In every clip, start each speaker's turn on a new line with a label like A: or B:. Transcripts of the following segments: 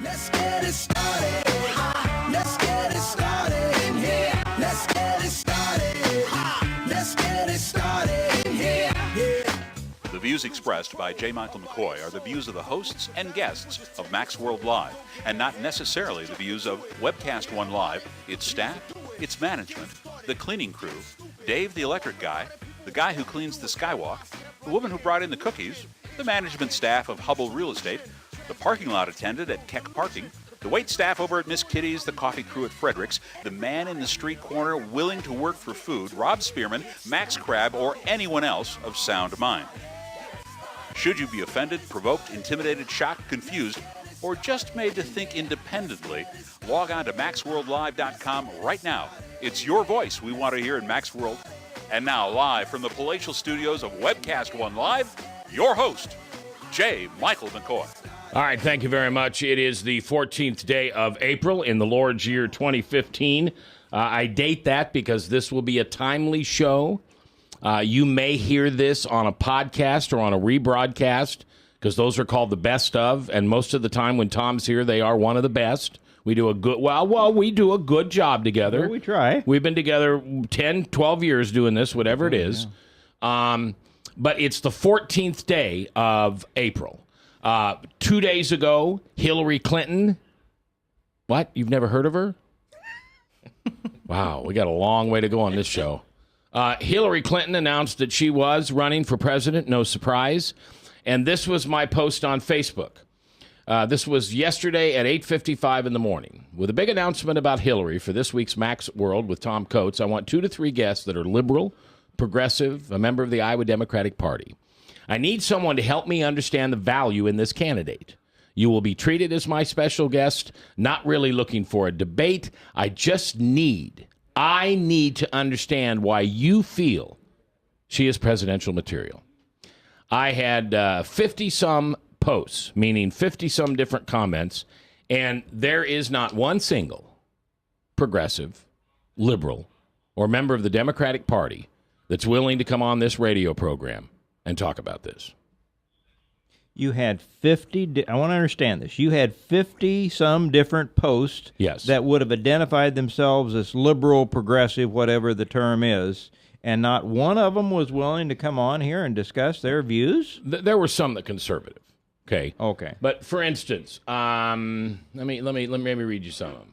A: Let's get it started. Let's get it started in here. Let's get it started. Let's get it started in here. Yeah.
B: The views expressed by J. Michael McCoy are the views of the hosts and guests of Max World Live, and not necessarily the views of Webcast One Live, its staff, its management, the cleaning crew, Dave the electric guy, the guy who cleans the skywalk, the woman who brought in the cookies, the management staff of Hubble Real Estate, the parking lot attendant at Keck Parking, the wait staff over at Miss Kitty's, the coffee crew at Frederick's, the man in the street corner willing to work for food, Rob Spearman, Max Crabb, or anyone else of sound mind. Should you be offended, provoked, intimidated, shocked, confused, or just made to think independently, log on to MaxWorldLive.com right now. It's your voice we want to hear in Max World. And now, live from the palatial studios of Webcast One Live, your host, J. Michael McCoy.
C: All right, thank you very much. It is the 14th day of April in the Lord's year 2015. I date that because this will be a timely show. You may hear this on a podcast or on a rebroadcast because those are called the best of, and most of the time when Tom's here, they are one of the best. We do a good, we do a good job together.
D: Well, we try.
C: We've been together 10, 12 years doing this, whatever it is. Yeah. But it's the 14th day of April. 2 days ago, Hillary Clinton. What? You've never heard of her? Wow, we got a long way to go on this show. Hillary Clinton announced that she was running for president, no surprise. And this was my post on Facebook. This was yesterday at 8:55 in the morning. With a big announcement about Hillary for this week's Max World with Tom Coates, I want 2 to 3 guests that are liberal, progressive, a member of the Iowa Democratic Party. I need someone to help me understand the value in this candidate. You will be treated as my special guest, not really looking for a debate. I need to understand why you feel she is presidential material. I had 50-some posts, meaning 50-some different comments, and there is not one single progressive, liberal, or member of the Democratic Party that's willing to come on this radio program and talk about this.
D: You had 50, I want to understand this. You had 50-some different posts that would have identified themselves as liberal, progressive, whatever the term is, and not one of them was willing to come on here and discuss their views?
C: There were some that conservative. Okay. But for instance, let me read you some of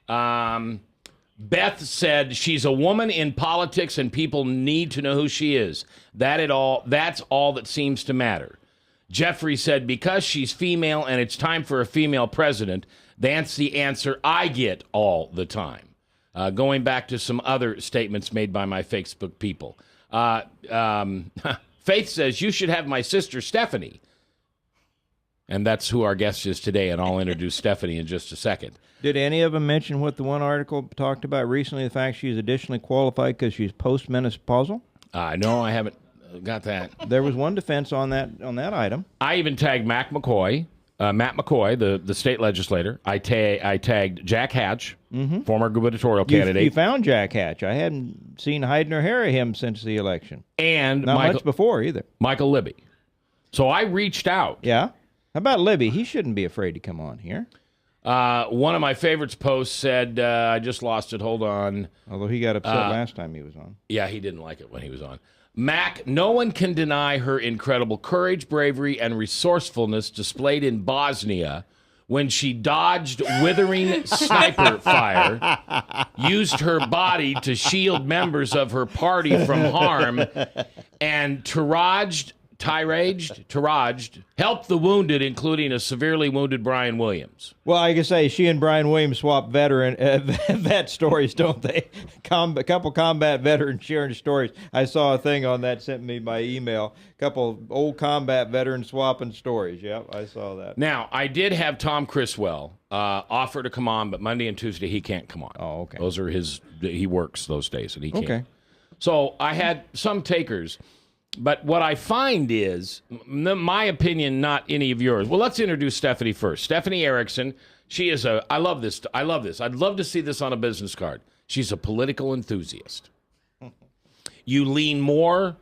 C: them. Beth said she's a woman in politics and people need to know who she is. That's all that seems to matter. Jeffrey said because she's female and it's time for a female president, that's the answer I get all the time. Going back to some other statements made by my Facebook people. Faith says you should have my sister Stephanie. And that's who our guest is today, and I'll introduce Stephanie in just a second.
D: Did any of them mention what the one article talked about recently, the fact she's additionally qualified because she's postmenopausal?
C: No, I haven't got that.
D: There was one defense on that item.
C: I even tagged Matt McCoy, the state legislator. I tagged Jack Hatch, former gubernatorial candidate.
D: You found Jack Hatch. I hadn't seen hide nor hair of him since the election.
C: And
D: not much before either.
C: Michael Libby. So I reached out.
D: Yeah? How about Libby? He shouldn't be afraid to come on here.
C: One of my favorites posts said, I just lost it, hold on.
D: Although he got upset last time he was on.
C: Yeah, he didn't like it when he was on. Mac, no one can deny her incredible courage, bravery, and resourcefulness displayed in Bosnia when she dodged withering sniper fire, used her body to shield members of her party from harm, and tiraged, helped the wounded, including a severely wounded Brian Williams.
D: Well, I can say she and Brian Williams swap vet stories, don't they? A couple combat veterans sharing stories. I saw a thing on that sent me by email. A couple old combat veterans swapping stories. Yep, I saw that.
C: Now, I did have Tom Criswell offer to come on, but Monday and Tuesday he can't come on.
D: Oh, okay.
C: Those are he works those days and he can't.
D: Okay.
C: So I had some takers. But what I find is, my opinion, not any of yours. Well, let's introduce Stephanie first. Stephanie Erickson. She is I love this. I'd love to see this on a business card. She's a political enthusiast. You lean more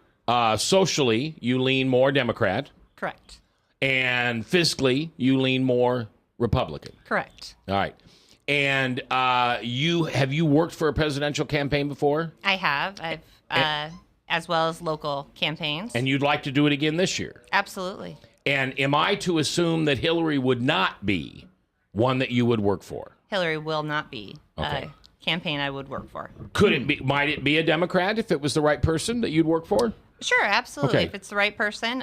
C: socially, you lean more Democrat.
E: Correct.
C: And fiscally, you lean more Republican.
E: Correct.
C: All right. And have you worked for a presidential campaign before?
E: I have. I've as well as local campaigns.
C: And you'd like to do it again this year?
E: Absolutely.
C: And am I to assume that Hillary would not be one that you would work for?
E: Hillary will not be
C: Okay.
E: a campaign I would work for.
C: Could it be? Might it be a Democrat if it was the right person that you'd work for?
E: Sure, absolutely.
C: Okay.
E: If it's the right person,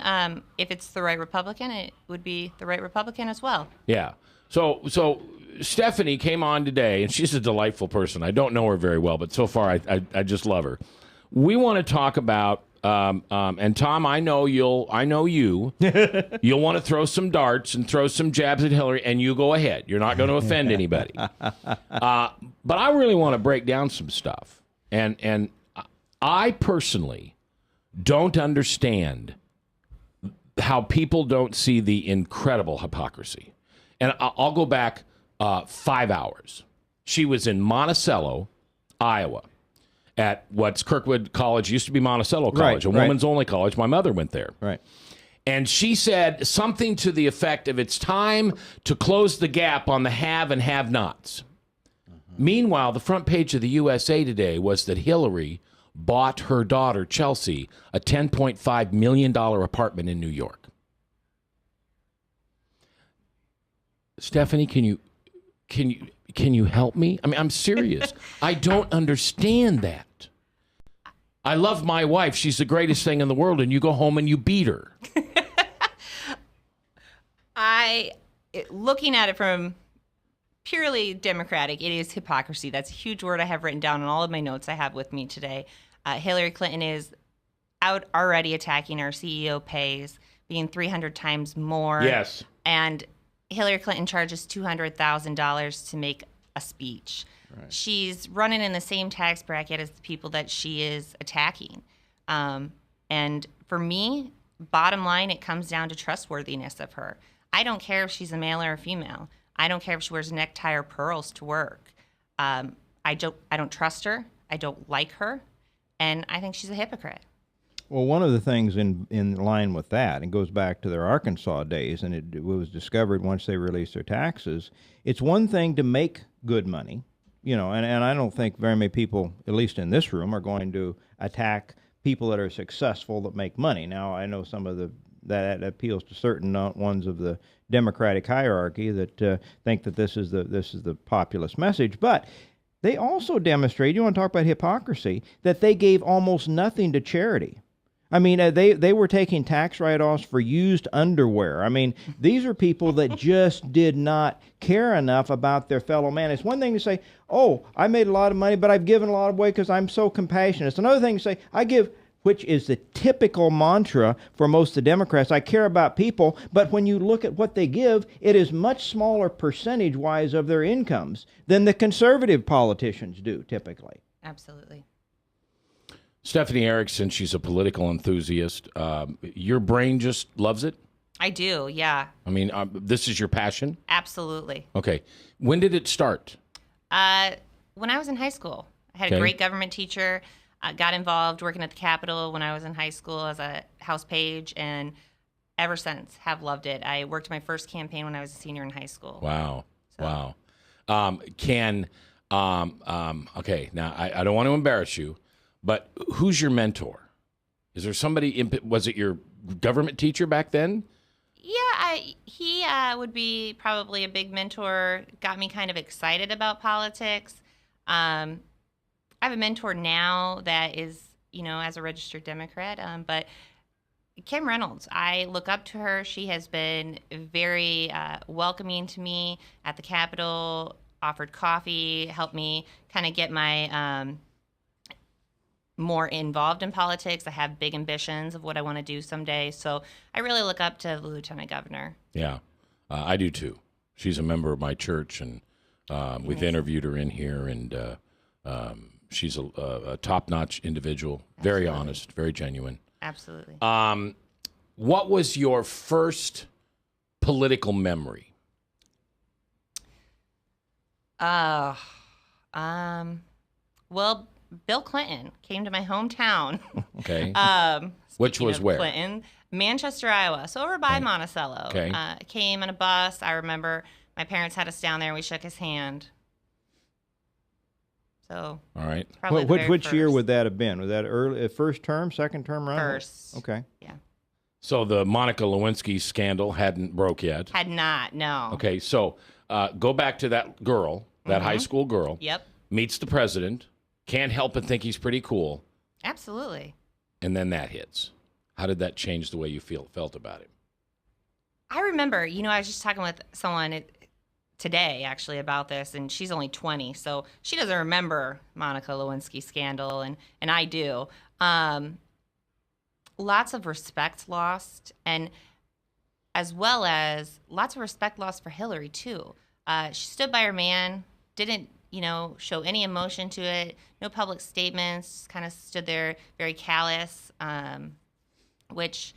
E: if it's the right Republican, it would be the right Republican as well.
C: Yeah. So Stephanie came on today, and she's a delightful person. I don't know her very well, but so far I just love her. We want to talk about, and Tom, I know you. You'll want to throw some darts and throw some jabs at Hillary, and you go ahead. You're not going to offend anybody. But I really want to break down some stuff, and I personally don't understand how people don't see the incredible hypocrisy. And I'll go back 5 hours. She was in Monticello, Iowa, at what's Kirkwood College, used to be Monticello College, a woman's only college. My mother went there.
D: Right.
C: And she said something to the effect of, it's time to close the gap on the have and have-nots. Meanwhile, the front page of the USA Today was that Hillary bought her daughter, Chelsea, a $10.5 million apartment in New York. Stephanie, can you help me? I mean, I'm serious. I don't understand that. I love my wife. She's the greatest thing in the world, and you go home and you beat her.
E: Looking at it from purely Democratic, it is hypocrisy. That's a huge word I have written down in all of my notes I have with me today. Hillary Clinton is out already attacking our CEO pays, being 300 times more.
C: Yes.
E: And Hillary Clinton charges $200,000 to make a speech. Right. She's running in the same tax bracket as the people that she is attacking. And for me, bottom line, it comes down to trustworthiness of her. I don't care if she's a male or a female. I don't care if she wears a necktie or pearls to work. I don't trust her. I don't like her. And I think she's a hypocrite.
D: Well, one of the things in line with that, and goes back to their Arkansas days, and it was discovered once they released their taxes, it's one thing to make good money, and I don't think very many people, at least in this room, are going to attack people that are successful that make money. Now, I know some of that appeals to certain ones of the Democratic hierarchy that think that this is the populist message, but they also demonstrate, you want to talk about hypocrisy, that they gave almost nothing to charity. I mean, they were taking tax write-offs for used underwear. I mean, these are people that just did not care enough about their fellow man. It's one thing to say, oh, I made a lot of money, but I've given a lot away because I'm so compassionate. It's another thing to say, I give, which is the typical mantra for most of the Democrats, I care about people, but when you look at what they give, it is much smaller percentage-wise of their incomes than the conservative politicians do, typically.
E: Absolutely.
C: Stephanie Erickson, she's a political enthusiast. Your brain just loves it?
E: I do, yeah.
C: I mean, this is your passion?
E: Absolutely.
C: Okay. When did it start?
E: When I was in high school. I had a great government teacher. Got involved working at the Capitol when I was in high school as a house page, and ever since have loved it. I worked my first campaign when I was a senior in high school.
C: Wow. So. Wow. Okay, now I don't want to embarrass you, but who's your mentor? Is there somebody, was it your government teacher back then?
E: Yeah, he would be probably a big mentor, got me kind of excited about politics. I have a mentor now that is, as a registered Democrat, but Kim Reynolds, I look up to her. She has been very welcoming to me at the Capitol, offered coffee, helped me kind of get my more involved in politics. I have big ambitions of what I want to do someday. So I really look up to the Lieutenant Governor. Yeah,
C: I do too. She's a member of my church, and we've interviewed her in here, and she's a top-notch individual, very honest, very genuine.
E: Absolutely.
C: What was your first political memory?
E: Well, Bill Clinton came to my hometown.
C: Okay. Which was where?
E: Clinton, Manchester, Iowa. So over by Monticello.
C: Okay.
E: Came on a bus. I remember My parents had us down there, and we shook his hand. So,
C: all right.
D: Which year would that have been? Was that early, first term, second term run?
E: First.
D: Okay.
E: Yeah.
C: So the Monica Lewinsky scandal hadn't broke yet.
E: Had not, no.
C: Okay, so go back to that girl, that high school girl.
E: Yep.
C: Meets the president, can't help but think he's pretty cool.
E: Absolutely.
C: And then that hits. How did that change the way you felt about him?
E: I remember, I was just talking with someone today, actually, about this, and she's only 20, so she doesn't remember Monica Lewinsky scandal, and I do. Lots of respect lost, and as well as lots of respect lost for Hillary, too. She stood by her man, didn't, show any emotion to it, no public statements, kind of stood there very callous, which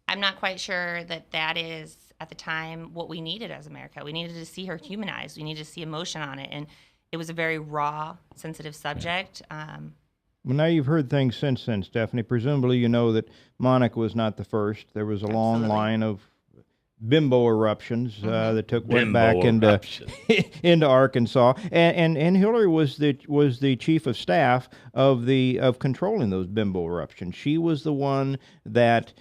E: I'm not quite sure that is, at the time, what we needed as America. We needed to see her humanized. We needed to see emotion on it, and it was a very raw, sensitive subject.
D: Well, now you've heard things since then, Stephanie. Presumably you know that Monica was not the first. There was a long line of bimbo eruptions that went back into Arkansas, and Hillary was the chief of staff of controlling those bimbo eruptions. She was the one that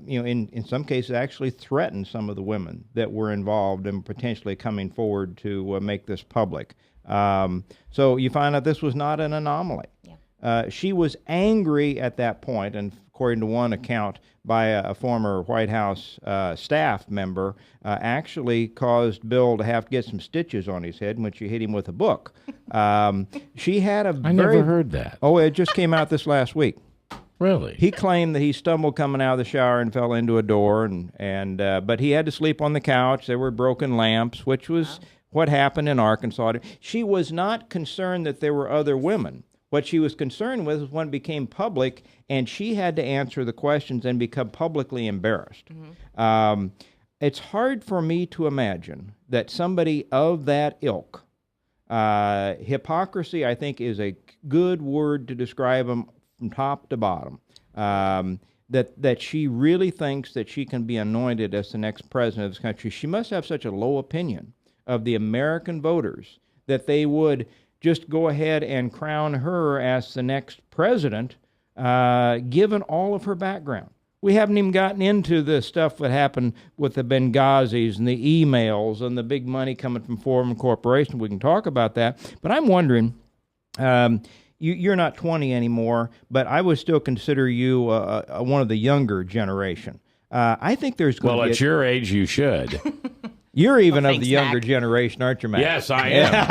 D: in some cases actually threatened some of the women that were involved and potentially coming forward to make this public. So you find out this was not an anomaly. Yeah. She was angry at that point, and according to one account by a former White House staff member, actually caused Bill to have to get some stitches on his head when she hit him with a book. She had I
C: never heard that.
D: Oh, it just came out this last week.
C: Really?
D: He claimed that he stumbled coming out of the shower and fell into a door, but he had to sleep on the couch. There were broken lamps, which was what happened in Arkansas. She was not concerned that there were other women. What she was concerned with was when it became public, and she had to answer the questions and become publicly embarrassed. Mm-hmm. It's hard for me to imagine that somebody of that ilk, hypocrisy, I think, is a good word to describe them from top to bottom, that she really thinks that she can be anointed as the next president of this country. She must have such a low opinion of the American voters that they would just go ahead and crown her as the next president, given all of her background. We haven't even gotten into the stuff that happened with the Benghazis and the emails and the big money coming from foreign corporations. We can talk about that. But I'm wondering, you're not 20 anymore, but I would still consider you one of the younger generation. I think there's going to be...
C: Well, at your age, you should.
D: You're even of the younger generation, aren't you, Matt?
C: Yes, I am. Yeah,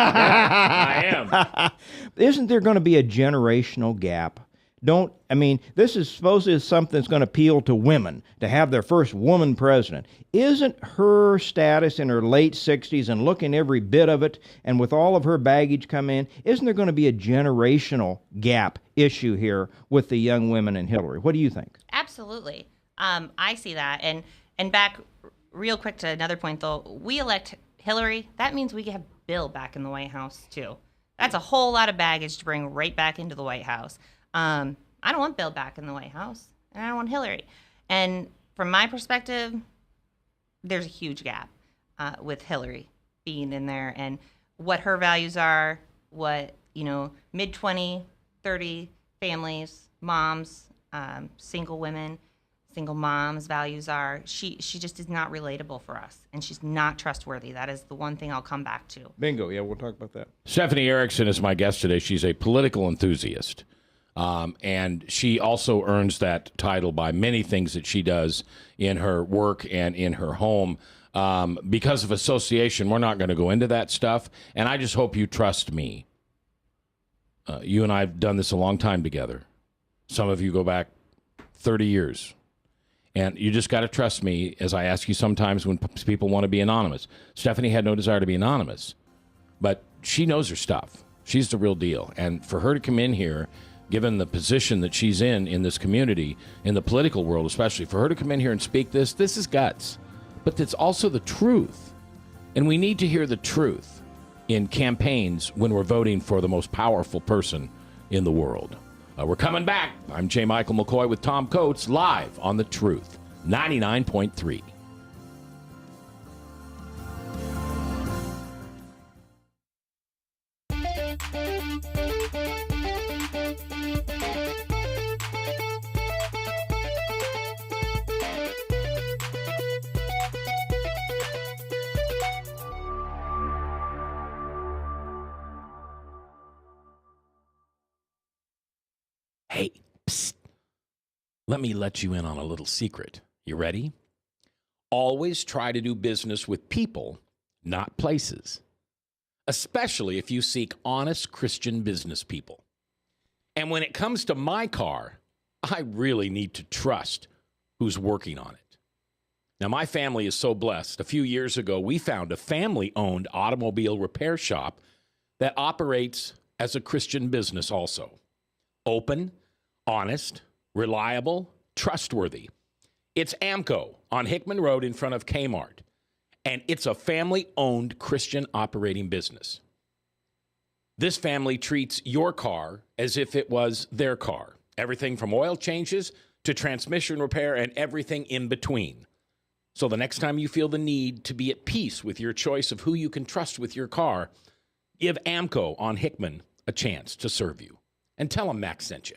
C: I am.
D: Isn't there going to be a generational gap? This is supposedly something that's going to appeal to women, to have their first woman president. Isn't her status in her late 60s and looking every bit of it, and with all of her baggage come in, isn't there going to be a generational gap issue here with the young women in Hillary? What do you think?
E: Absolutely. I see that. And back real quick to another point, though, we elect Hillary. That means we have Bill back in the White House, too. That's a whole lot of baggage to bring right back into the White House. I don't want Bill back in the White House, and I don't want Hillary. And from my perspective, there's a huge gap with Hillary being in there and what her values are, what, mid-20, 30 families, moms, single women, single moms' values are. She just is not relatable for us, and she's not trustworthy. That is the one thing I'll come back to.
D: Bingo. Yeah, we'll talk about that.
C: Stephanie Erickson is my guest today. She's a political enthusiast. And she also earns that title by many things that she does in her work and in her home. Because of association, we're not going to go into that stuff. And I just hope you trust me. You and I have done this a long time together. Some of you go back 30 years. And you just got to trust me, as I ask you sometimes when people want to be anonymous. Stephanie had no desire to be anonymous, but she knows her stuff. She's the real deal. And for her to come in here, given the position that she's in this community, in the political world especially, for her to come in here and speak this is guts. But it's also the truth. And we need to hear the truth in campaigns when we're voting for the most powerful person in the world. We're coming back. I'm J. Michael McCoy with Tom Coates, live on The Truth, 99.3. Hey, psst. Let me let you in on a little secret. You ready? Always try to do business with people, not places. Especially if you seek honest Christian business people. And when it comes to my car, I really need to trust who's working on it. Now, my family is so blessed. A few years ago, we found a family-owned automobile repair shop that operates as a Christian business also. Open, honest, reliable, trustworthy. It's AMCO on Hickman Road in front of Kmart. And it's a family-owned Christian operating business. This family treats your car as if it was their car. Everything from oil changes to transmission repair and everything in between. So the next time you feel the need to be at peace with your choice of who you can trust with your car, give AMCO on Hickman a chance to serve you. And tell them Max sent you.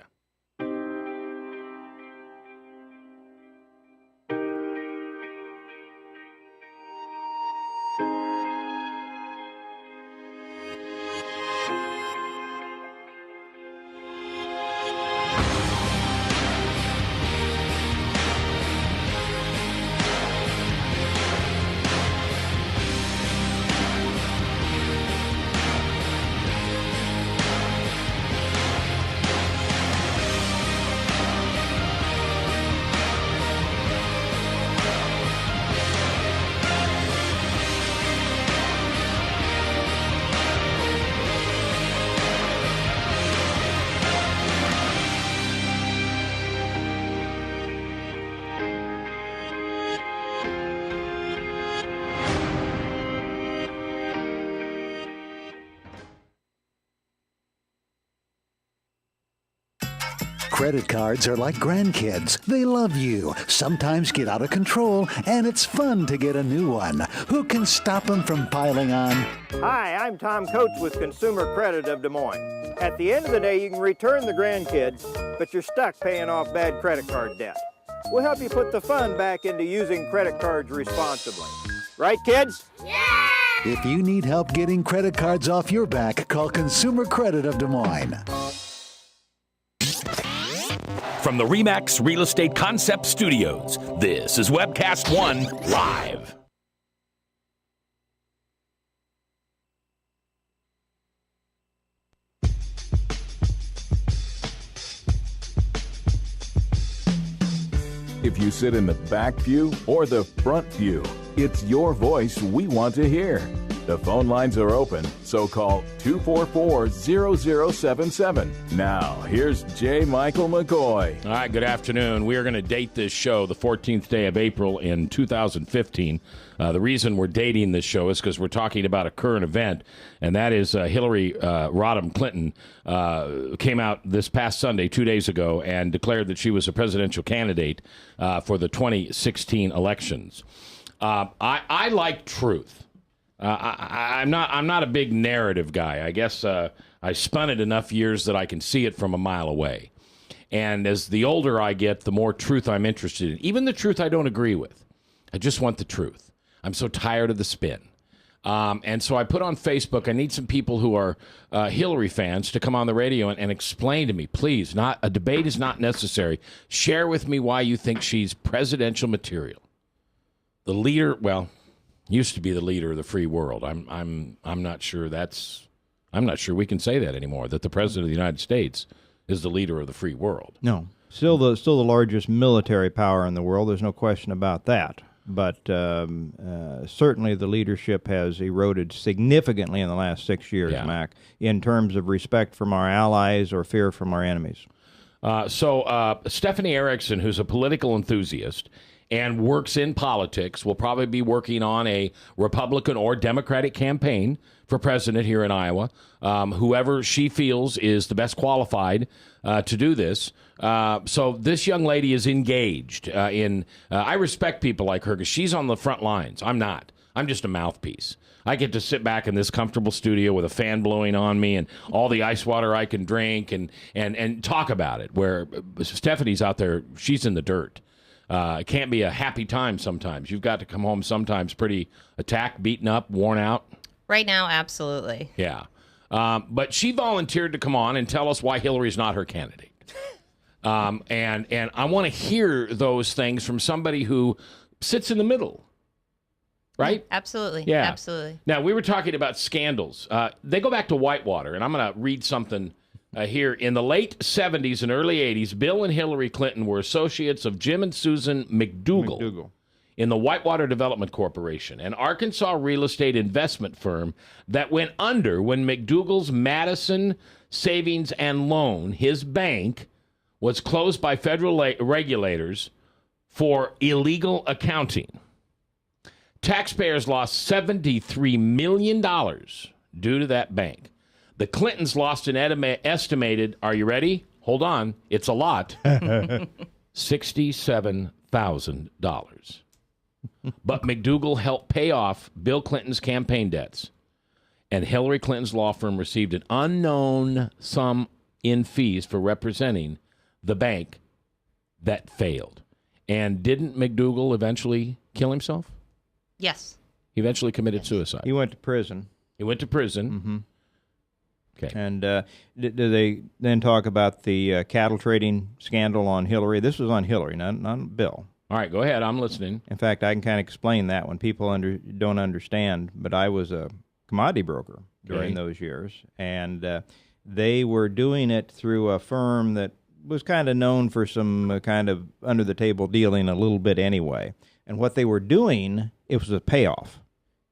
F: Credit cards are like grandkids. They love you, sometimes get out of control, and it's fun to get a new one. Who can stop them from piling on?
G: Hi, I'm Tom Coates with Consumer Credit of Des Moines. At the end of the day, you can return the grandkids, but you're stuck paying off bad credit card debt. We'll help you put the fun back into using credit cards responsibly. Right, kids?
F: Yeah! If you need help getting credit cards off your back, call Consumer Credit of Des Moines.
H: From the RE/MAX Real Estate Concept Studios, this is Webcast One Live.
I: If you sit in the back pew or the front pew, it's your voice we want to hear. The phone lines are open, so call 244-0077. Now, here's J. Michael McCoy.
C: All right, good afternoon. We are going to date this show the 14th day of April in 2015. The reason we're dating this show is because we're talking about a current event, and that is Hillary Rodham Clinton came out this past Sunday, 2 days ago, and declared that she was a presidential candidate for the 2016 elections. I like truth. I'm not a big narrative guy. I guess I spun it enough years that I can see it from a mile away. And as the older I get, the more truth I'm interested in. Even the truth I don't agree with. I just want the truth. I'm so tired of the spin. And so I put on Facebook, I need some people who are Hillary fans to come on the radio and explain to me, please. A debate is not necessary. Share with me why you think she's presidential material. The leader, well, used to be the leader of the free world. I'm not sure I'm not sure we can say that anymore, that the president of the United States is the leader of the free world.
D: No. Still the largest military power in the world. There's no question about that. But certainly the leadership has eroded significantly in the last 6 years, Mac, in terms of respect from our allies or fear from our enemies.
C: So Stephanie Erickson, who's a political enthusiast and works in politics, will probably be working on a Republican or Democratic campaign for president here in Iowa. Whoever she feels is the best qualified to do this. So this young lady is engaged in. I respect people like her because she's on the front lines. I'm not. I'm just a mouthpiece. I get to sit back in this comfortable studio with a fan blowing on me and all the ice water I can drink and talk about it, where Stephanie's out there, she's in the dirt. It can't be a happy time sometimes. You've got to come home sometimes pretty attacked, beaten up, worn out.
E: Right now, absolutely.
C: Yeah. But she volunteered to come on and tell us why Hillary's not her candidate. And I want to hear those things from somebody who sits in the middle. Right?
E: Absolutely.
C: Yeah.
E: Absolutely.
C: Now, we were talking about scandals. They go back to Whitewater, and I'm going to read something here. In the late 70s and early 80s, Bill and Hillary Clinton were associates of Jim and Susan McDougal in the Whitewater Development Corporation, an Arkansas real estate investment firm that went under when McDougal's Madison Savings and Loan, his bank, was closed by federal regulators for illegal accounting. Taxpayers lost $73 million due to that bank. The Clintons lost an estimated, are you ready? Hold on, it's a lot, $67,000. But McDougal helped pay off Bill Clinton's campaign debts, and Hillary Clinton's law firm received an unknown sum in fees for representing the bank that failed. And didn't McDougal eventually kill himself?
E: Yes.
C: He eventually committed suicide.
D: He went to prison.
C: He went to prison.
D: Mm-hmm.
C: Okay.
D: And do they then talk about the cattle trading scandal on Hillary? This was on Hillary, not Bill.
C: All right, go ahead. I'm listening.
D: In fact, I can kind of explain that when people don't understand. But I was a commodity broker during those years, and they were doing it through a firm that was kind of known for some kind of under-the-table dealing a little bit anyway. And what they were doing, it was a payoff.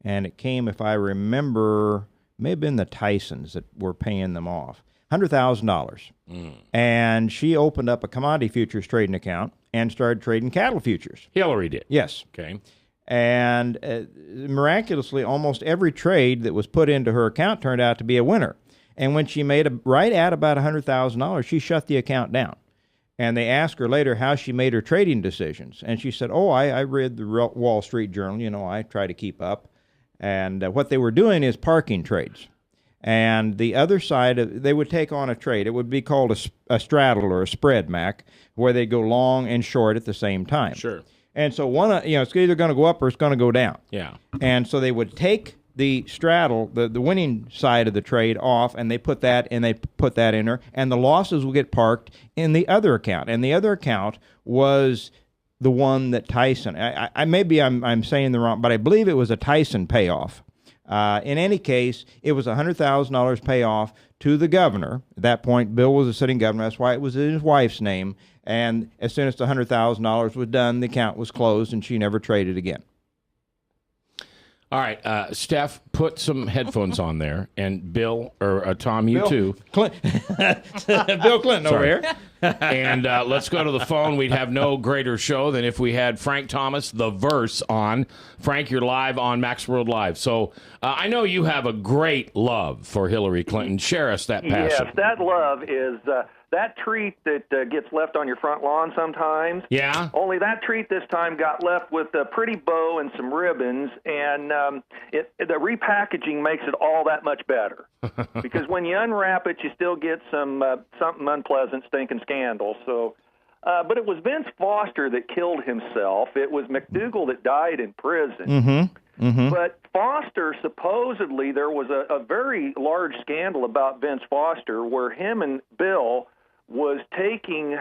D: And it came, if I remember, may have been the Tysons that were paying them off, $100,000. And she opened up a commodity futures trading account and started trading cattle futures.
C: Hillary did?
D: Yes.
C: Okay.
D: And miraculously, almost every trade that was put into her account turned out to be a winner. And when she made right at about $100,000, she shut the account down. And they asked her later how she made her trading decisions. And she said, I read the Wall Street Journal. You know, I try to keep up. And what they were doing is parking trades. And the other side, they would take on a trade. It would be called a straddle or a spread, Mac, where they go long and short at the same time.
C: Sure.
D: And so it's either going to go up or it's going to go down.
C: Yeah.
D: And so they would take the straddle, the winning side of the trade off, and they put that in there, and the losses will get parked in the other account. And the other account was the one that Tyson, I'm saying the wrong, but I believe it was a Tyson payoff. In any case, it was $100,000 payoff to the governor. At that point, Bill was a sitting governor. That's why it was in his wife's name. And as soon as the $100,000 was done, the account was closed, and she never traded again.
C: All right, Steph, put some headphones on there, and Bill, or Tom, you too.
D: Bill Clinton over here.
C: And let's go to the phone. We'd have no greater show than if we had Frank Thomas, the Verse, on. Frank, you're live on Max World Live. So I know you have a great love for Hillary Clinton. Share us that passion.
J: Yes, that love is that treat that gets left on your front lawn sometimes.
C: Yeah.
J: Only that treat this time got left with a pretty bow and some ribbons, and the repackaging makes it all that much better. Because when you unwrap it, you still get some something unpleasant, stinking scandal. So, but it was Vince Foster that killed himself. It was McDougal that died in prison.
D: Mm-hmm. Mm-hmm.
J: But Foster, supposedly, there was a very large scandal about Vince Foster where him and Bill was taking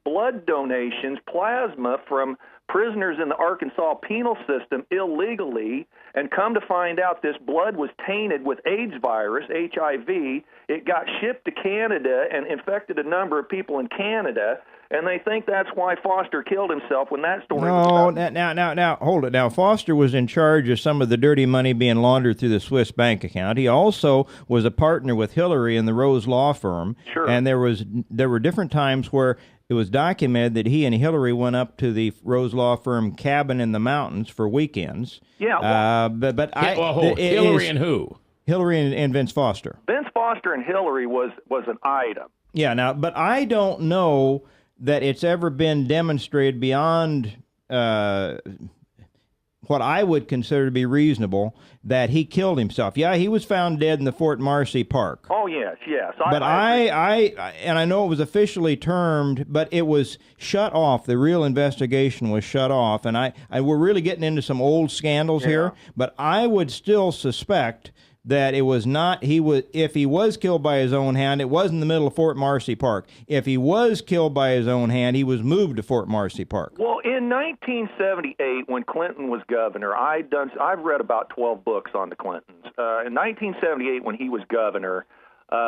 J: blood donations, plasma, from prisoners in the Arkansas penal system illegally, and come to find out this blood was tainted with AIDS virus, HIV. It got shipped to Canada and infected a number of people in Canada, and they think that's why Foster killed himself when that story was out.
D: Now, hold it. Now, Foster was in charge of some of the dirty money being laundered through the Swiss bank account. He also was a partner with Hillary in the Rose Law Firm.
J: Sure.
D: And there were different times where it was documented that he and Hillary went up to the Rose Law Firm cabin in the mountains for weekends.
J: Yeah.
C: Hillary and who?
D: Hillary and Vince Foster.
J: Vince Foster and Hillary was an item.
D: Yeah. Now, but I don't know that it's ever been demonstrated beyond what I would consider to be reasonable that he killed himself. Yeah, he was found dead in the Fort Marcy Park.
J: Oh, yes.
D: But I know it was officially termed, but it was shut off. The real investigation was shut off, and we're really getting into some old scandals here. But I would still suspect that it was not if he was killed by his own hand, it was in the middle of Fort Marcy Park. If he was killed by his own hand, he was moved to Fort Marcy Park.
J: Well, in 1978, when Clinton was governor, I've read about 12 books on the Clintons. In 1978, when he was governor,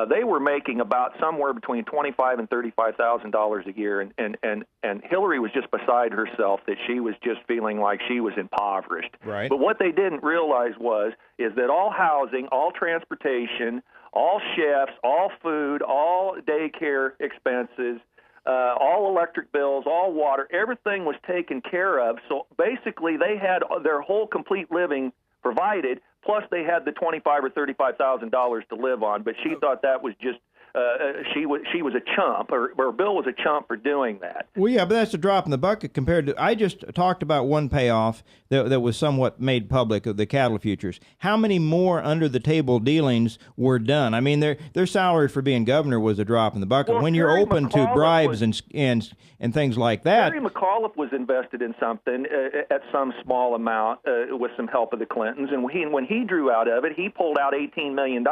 J: they were making about somewhere between $25,000 and $35,000 a year, and Hillary was just beside herself that she was just feeling like she was impoverished.
D: Right.
J: But what they didn't realize is that all housing, all transportation, all chefs, all food, all daycare expenses, all electric bills, all water, everything was taken care of. So basically, they had their whole complete living provided. Plus, they had the $25,000 or $35,000 to live on. But she thought that was just she was a chump, or Bill was a chump for doing that.
D: Well, yeah, but that's a drop in the bucket compared to. I just talked about one payoff that was somewhat made public of the cattle futures. How many more under the table dealings were done? I mean, their salary for being governor was a drop in the bucket.
J: Well,
D: when you're open to bribes and things like that.
J: Terry McAuliffe was invested in something at some small amount with some help of the Clintons, and when he drew out of it, he pulled out $18 million.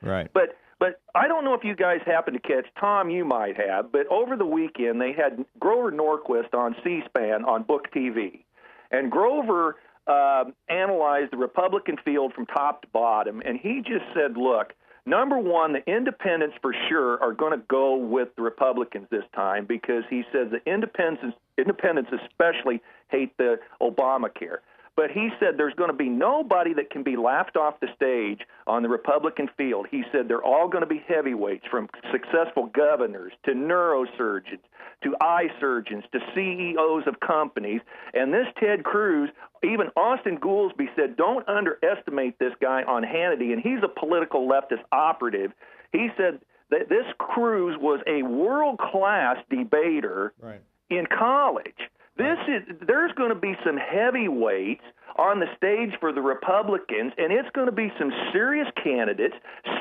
D: Right.
J: But I don't know if you guys happened to catch, Tom, you might have, but over the weekend they had Grover Norquist on C-SPAN on Book TV. And Grover analyzed the Republican field from top to bottom, and he just said, look, number one, the independents for sure are going to go with the Republicans this time because he says the independents especially hate the Obamacare. But he said there's going to be nobody that can be laughed off the stage on the Republican field. He said they're all going to be heavyweights, from successful governors to neurosurgeons to eye surgeons to CEOs of companies. And this Ted Cruz, even Austin Goolsbee said, don't underestimate this guy on Hannity, and he's a political leftist operative. He said that this Cruz was a world-class debater in college. There's going to be some heavyweights on the stage for the Republicans, and it's going to be some serious candidates,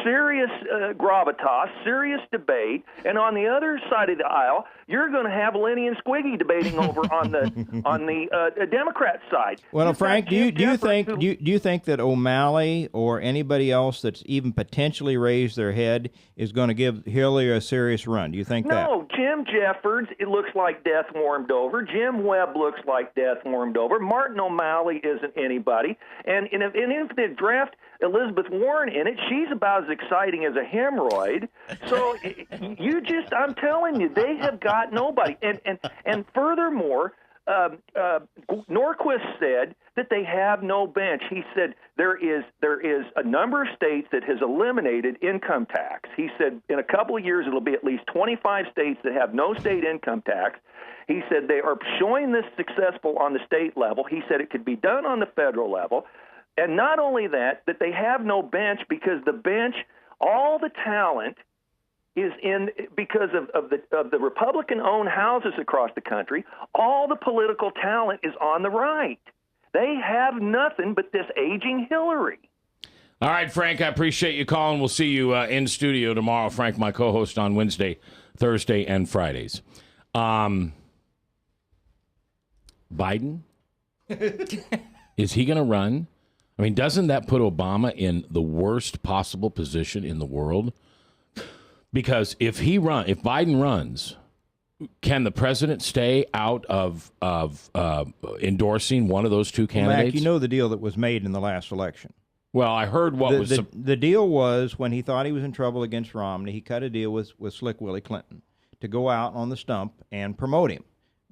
J: serious gravitas, serious debate. And on the other side of the aisle, you're going to have Lenny and Squiggy debating over on the Democrat side.
D: Well, Frank, do you think that O'Malley or anybody else that's even potentially raised their head is going to give Hillary a serious run? Do you think that?
J: No, Jim Jeffords, it looks like death warmed over. Jim Webb looks like death warmed over. Martin O'Malley isn't anybody. And if they draft Elizabeth Warren in it, she's about as exciting as a hemorrhoid. So I'm telling you, they have got nobody. And furthermore, Norquist said that they have no bench. He said there is a number of states that has eliminated income tax. He said in a couple of years it'll be at least 25 states that have no state income tax. He said they are showing this successful on the state level. He said it could be done on the federal level. And not only that they have no bench, because the bench, all the talent is in because of the Republican-owned houses across the country. All the political talent is on the right. They have nothing but this aging Hillary.
C: All right, Frank, I appreciate you calling. We'll see you in studio tomorrow. Frank, my co-host on Wednesday, Thursday, and Fridays. Biden? Is he going to run? I mean, doesn't that put Obama in the worst possible position in the world? Because if Biden runs, can the president stay out of endorsing one of those two candidates?
D: Well, Mac, you know the deal that was made in the last election.
C: Well, I heard
D: the deal was when he thought he was in trouble against Romney, he cut a deal with Slick Willie Clinton to go out on the stump and promote him.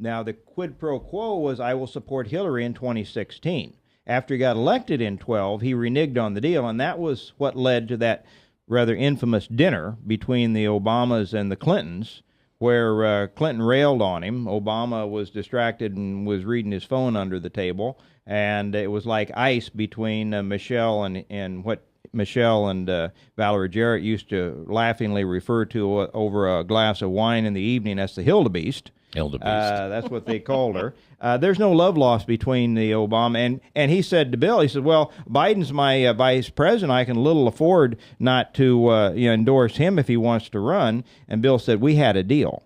D: Now, the quid pro quo was, I will support Hillary in 2016. After he got elected in 12, he reneged on the deal, and that was what led to that rather infamous dinner between the Obamas and the Clintons, where Clinton railed on him. Obama was distracted and was reading his phone under the table, and it was like ice between Michelle and what Michelle and Valerie Jarrett used to laughingly refer to over a glass of wine in the evening as the Hildebeest. That's what they called her. There's no love lost between the Obama and he said to Bill, he said, well, Biden's my vice president. I can little afford not to endorse him if he wants to run. And Bill said, we had a deal,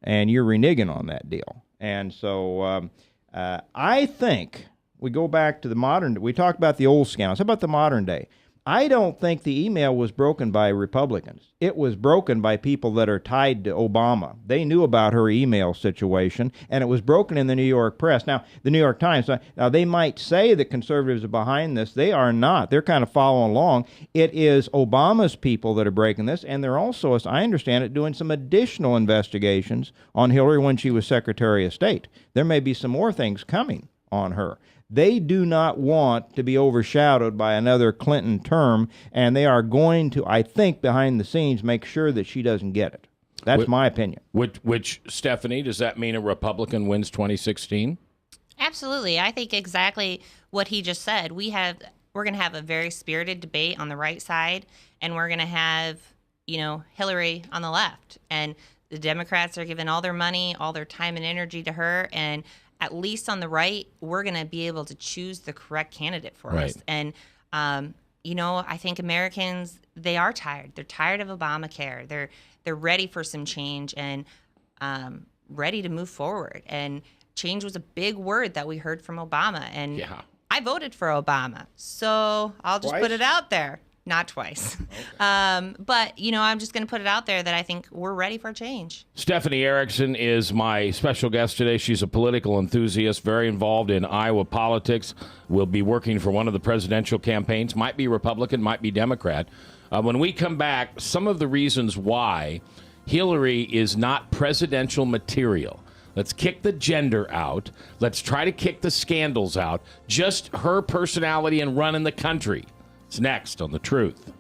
D: and you're reneging on that deal. And so I think we go back to the modern. We talked about the old scandals. How about the modern day? I don't think the email was broken by Republicans. It was broken by people that are tied to Obama. They knew about her email situation, and it was broken in the New York press. Now, the New York Times, now they might say that conservatives are behind this. They are not. They're kind of following along. It is Obama's people that are breaking this, and they're also, as I understand it, doing some additional investigations on Hillary when she was Secretary of State. There may be some more things coming on her. They do not want to be overshadowed by another Clinton term, and they are going to, I think, behind the scenes, make sure that she doesn't get it. That's my opinion.
C: Which, Stephanie, does that mean a Republican wins 2016?
E: Absolutely. I think exactly what he just said. We're going to have a very spirited debate on the right side, and we're going to have, Hillary on the left. And the Democrats are giving all their money, all their time and energy to her, and at least on the right, we're going to be able to choose the correct candidate for us. And, I think Americans, they are tired. They're tired of Obamacare. They're ready for some change and ready to move forward. And change was a big word that we heard from Obama. And I voted for Obama. So I'll just put it out there. Not twice. Okay. But, I'm just going to put it out there that I think we're ready for change.
C: Stephanie Erickson is my special guest today. She's a political enthusiast, very involved in Iowa politics, will be working for one of the presidential campaigns, might be Republican, might be Democrat. When we come back, some of the reasons why Hillary is not presidential material. Let's kick the gender out. Let's try to kick the scandals out. Just her personality and running the country. It's next on The Truth.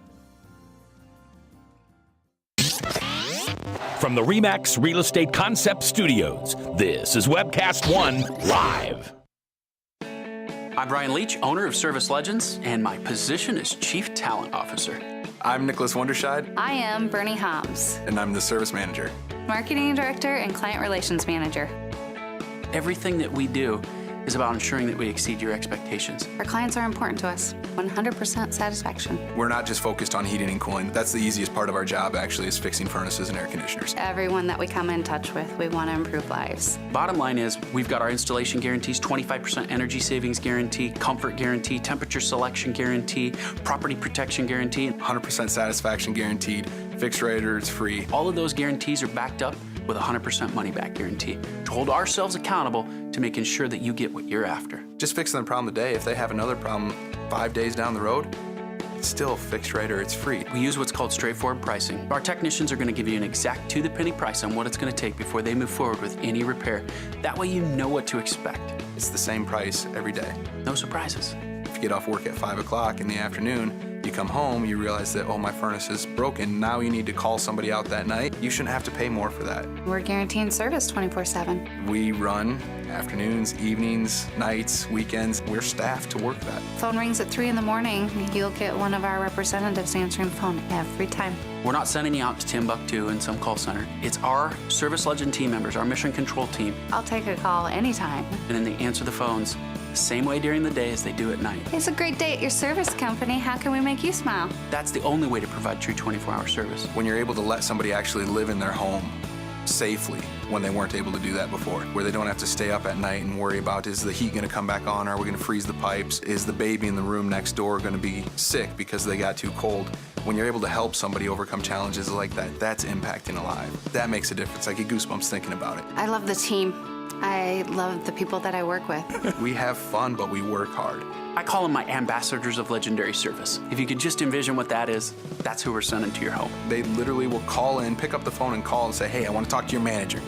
H: From the RE/MAX Real Estate Concept Studios, this is Webcast One Live.
K: I'm Brian Leach, owner of Service Legends, and my position is Chief Talent Officer.
L: I'm Nicholas Wonderscheid.
M: I am Bernie Homs.
L: And I'm the Service Manager.
M: Marketing Director and Client Relations Manager.
K: Everything that we do is about ensuring that we exceed your expectations.
M: Our clients are important to us. 100% satisfaction.
L: We're not just focused on heating and cooling. That's the easiest part of our job, actually, is fixing furnaces and air conditioners.
M: Everyone that we come in touch with, we want to improve lives.
K: Bottom line is, we've got our installation guarantees, 25% energy savings guarantee, comfort guarantee, temperature selection guarantee, property protection guarantee.
L: 100% satisfaction guaranteed, fixed rate or it's free.
K: All of those guarantees are backed up with a 100% money-back guarantee to hold ourselves accountable to making sure that you get what you're after.
L: Just fixing the problem today. If they have another problem 5 days down the road, it's still fixed rate or it's free.
K: We use what's called straightforward pricing. Our technicians are going to give you an exact to-the-penny price on what it's going to take before they move forward with any repair. That way you know what to expect.
L: It's the same price every day.
K: No surprises.
L: If you get off work at 5 o'clock in the afternoon, you come home, you realize that, my furnace is broken. Now you need to call somebody out that night. You shouldn't have to pay more for that.
M: We're guaranteeing service 24/7.
L: We run afternoons, evenings, nights, weekends. We're staffed to work that.
M: Phone rings at 3 in the morning. You'll get one of our representatives answering the phone every time.
K: We're not sending you out to Timbuktu in some call center. It's our Service Legend team members, our mission control team.
M: I'll take a call anytime.
K: And then they answer the phones the same way during the day as they do at night.
M: It's a great day at your service company. How can we make you smile?
K: That's the only way to provide true 24-hour service.
L: When you're able to let somebody actually live in their home safely when they weren't able to do that before, where they don't have to stay up at night and worry about, is the heat going to come back on? Are we going to freeze the pipes? Is the baby in the room next door going to be sick because they got too cold? When you're able to help somebody overcome challenges like that, that's impacting a life. That makes a difference. I get goosebumps thinking about it.
M: I love the team. I love the people that I work with.
L: We have fun, but we work hard.
K: I call them my ambassadors of legendary service. If you could just envision what that is, that's who we're sending to your home.
L: They literally will call in, pick up the phone and call and say, hey, I want to talk to your manager.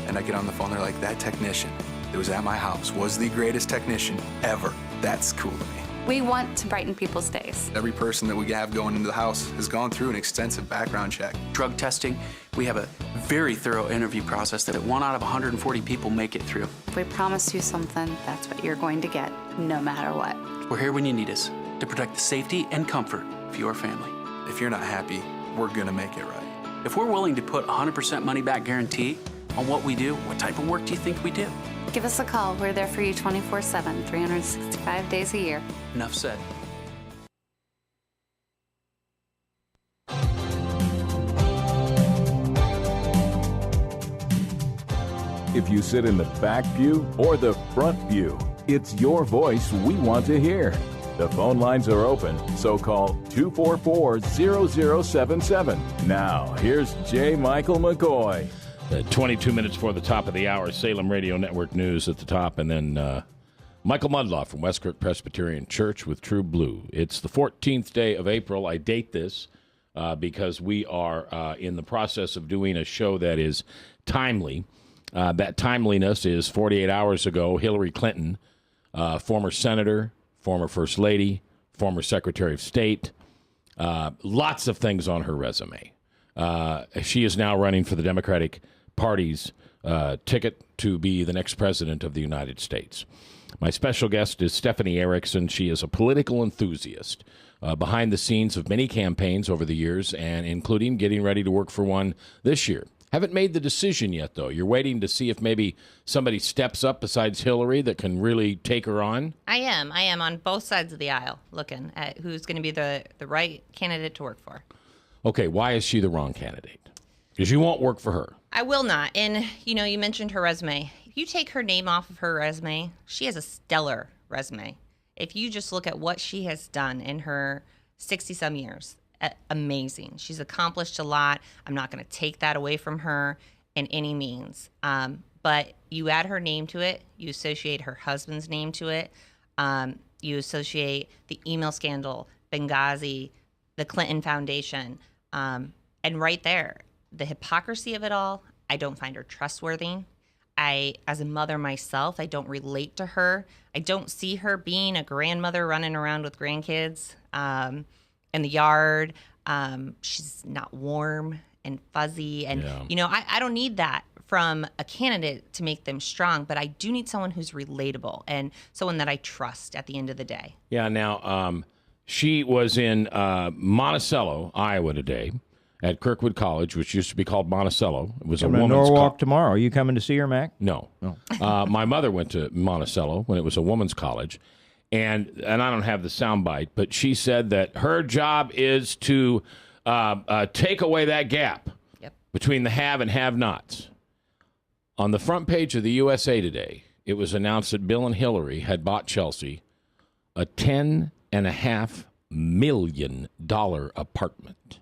L: And I get on the phone, they're like, that technician that was at my house was the greatest technician ever. That's cool to me.
M: We want to brighten people's days.
L: Every person that we have going into the house has gone through an extensive background check.
K: Drug testing, we have a very thorough interview process that 1 out of 140 people make it through.
M: If we promise you something, that's what you're going to get, no matter what.
K: We're here when you need us to protect the safety and comfort of your family.
L: If you're not happy, we're gonna make it right.
K: If we're willing to put 100% money back guarantee on what we do. What type of work do you think we do?
M: Give us a call. We're there for you 24/7, 365 days a year.
K: Enough said.
I: If you sit in the back pew or the front pew, it's your voice we want to hear. The phone lines are open, so call 244-0077. Now, here's J. Michael McCoy.
C: 22 minutes before the top of the hour, Salem Radio Network News at the top, and then Michael Mudloff from Westkirk Presbyterian Church with True Blue. It's the 14th day of April. I date this because we are in the process of doing a show that is timely. That timeliness is 48 hours ago, Hillary Clinton, former senator, former First Lady, former Secretary of State, lots of things on her resume. She is now running for the Democratic Party's ticket to be the next president of the United States. My special guest is Stephanie Erickson. She is a political enthusiast behind the scenes of many campaigns over the years, and including getting ready to work for one this year. Haven't made the decision yet, though. You're waiting to see if maybe somebody steps up besides Hillary that can really take her on?
E: I am on both sides of the aisle looking at who's going to be the right candidate to work for.
C: Okay, why is she the wrong candidate? Because you won't work for her.
E: I will not. And, you know, you mentioned her resume. If you take her name off of her resume, she has a stellar resume. If you just look at what she has done in her 60-some years, amazing. She's accomplished a lot. I'm not going to take that away from her in any means. But you add her name to it. You associate her husband's name to it. You associate the email scandal, Benghazi, the Clinton Foundation. And right there, the hypocrisy of it all, I don't find her trustworthy. As a mother myself, I don't relate to her. I don't see her being a grandmother running around with grandkids in the yard. She's not warm and fuzzy. And, you know, I don't need that from a candidate to make them strong, but I do need someone who's relatable and someone that I trust at the end of the day.
C: Yeah, now, she was in Monticello, Iowa today at Kirkwood College, which used to be called Monticello. It was a woman's
D: Norwalk tomorrow. Are you coming to see her, Mac?
C: No. My mother went to Monticello when it was a woman's college. And I don't have the soundbite, but she said that her job is to take away that gap between the have and have-nots. On the front page of the USA Today, it was announced that Bill and Hillary had bought Chelsea a $10.5 million apartment.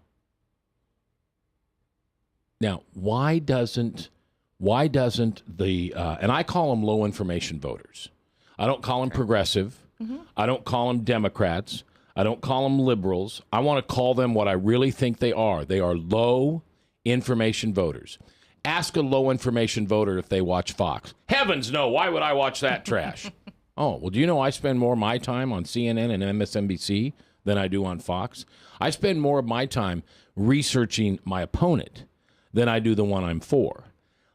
C: Now, why doesn't the and I call them low information voters. I don't call them progressive. I don't call them Democrats. I don't call them liberals. I want to call them what I really think they are. They are low information voters. Ask a low information voter if they watch Fox. Heavens no, why would I watch that trash? Oh, well, do you know I spend more of my time on CNN and MSNBC than I do on Fox? I spend more of my time researching my opponent than I do the one I'm for.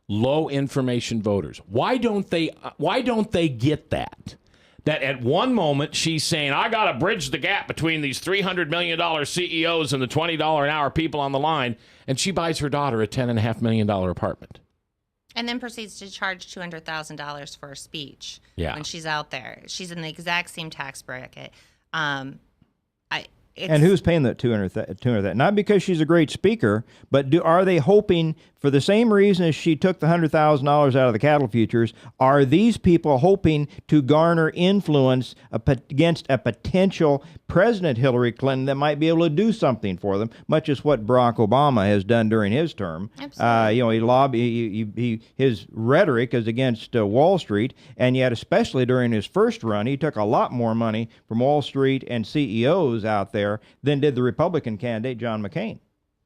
C: Low information voters. Why don't they get that? That at one moment she's saying, I got to bridge the gap between these $300 million CEOs and the $20 an hour people on the line, and she buys her daughter a $10.5 million apartment.
E: And then proceeds to charge $200,000 for a speech when she's out there. She's in the exact same tax bracket.
D: And who's paying that $200,000? Not because she's a great speaker, but are they hoping, for the same reason as she took the $100,000 out of the cattle futures, are these people hoping to garner influence against a potential President Hillary Clinton that might be able to do something for them, much as what Barack Obama has done during his term? Absolutely. His rhetoric is against Wall Street, and yet especially during his first run, he took a lot more money from Wall Street and CEOs out there than did the Republican candidate, John McCain.